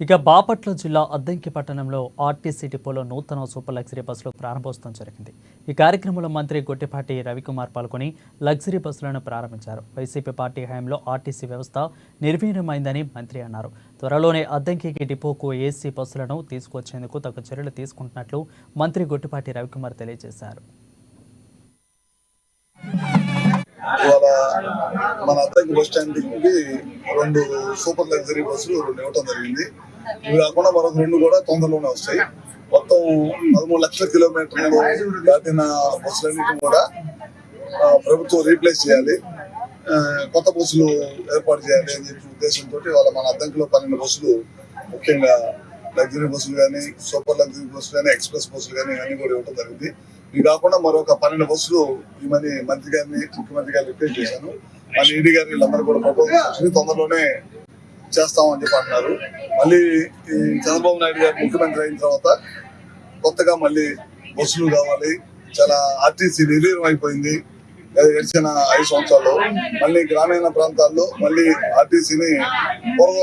ఇక బాపట్ల జిల్లా అద్దంకి పట్టణంలో ఆర్టీసీ డిపోలో నూతన సూపర్ లగ్జరీ బస్సులు ప్రారంభోత్సవం జరిగింది. ఈ కార్యక్రమంలో మంత్రి గొట్టిపాటి రవికుమార్ పాల్గొని లగ్జరీ బస్సులను ప్రారంభించారు. వైసీపీ పార్టీ హయాంలో ఆర్టీసీ వ్యవస్థ నిర్వీర్యమైందని మంత్రి అన్నారు. త్వరలోనే అద్దంకి డిపోకు ఏసీ బస్సులను తీసుకొచ్చేందుకు తగు చర్యలు తీసుకుంటున్నట్లు మంత్రి గొట్టిపాటి రవికుమార్ తెలియజేశారు. మన అద్దంకి బస్ స్టాండ్ కి 2 సూపర్ లగ్జరీ బస్సులు ఇవ్వటం జరిగింది. ఇవి కాకుండా మరొక 2 కూడా తొందరలోనే వస్తాయి. మొత్తం 13 లక్షల కిలోమీటర్లు దాటిన బస్సులన్నింటినీ కూడా ప్రభుత్వం రీప్లేస్ చేయాలి, కొత్త బస్సులు ఏర్పాటు చేయాలి అని చెప్పి ఉద్దేశంతో వాళ్ళ మన అద్దంకిలో 12 బస్సులు, ముఖ్యంగా లగ్జరీ బస్సులు కానీ, సూపర్ లగ్జరీ బస్సులు కానీ, ఎక్స్ప్రెస్ బస్సులు కానీ ఇవన్నీ కూడా ఇవ్వడం జరిగింది. ఇవి కాకుండా మరొక 12 బస్సులు ఈ మనీ మంత్రి గారిని, ముఖ్యమంత్రి గారిని రిక్వెస్ట్ చేశాను. మన ఈడీ గారు వీళ్ళందరూ కూడా ప్రపోజల్స్ తొందరలోనే చేస్తామని చెప్పి అంటున్నారు. మళ్ళీ ఈ చంద్రబాబు నాయుడు గారు ముఖ్యమంత్రి అయిన తర్వాత కొత్తగా మళ్ళీ బస్సులు కావాలి. చాలా ఆర్టీసీ నిర్వీర్యం అయిపోయింది గడిచిన 5 సంవత్సరాల్లో. మళ్ళీ గ్రామీణ ప్రాంతాల్లో మళ్ళీ ఆర్టీసీని పూర్వ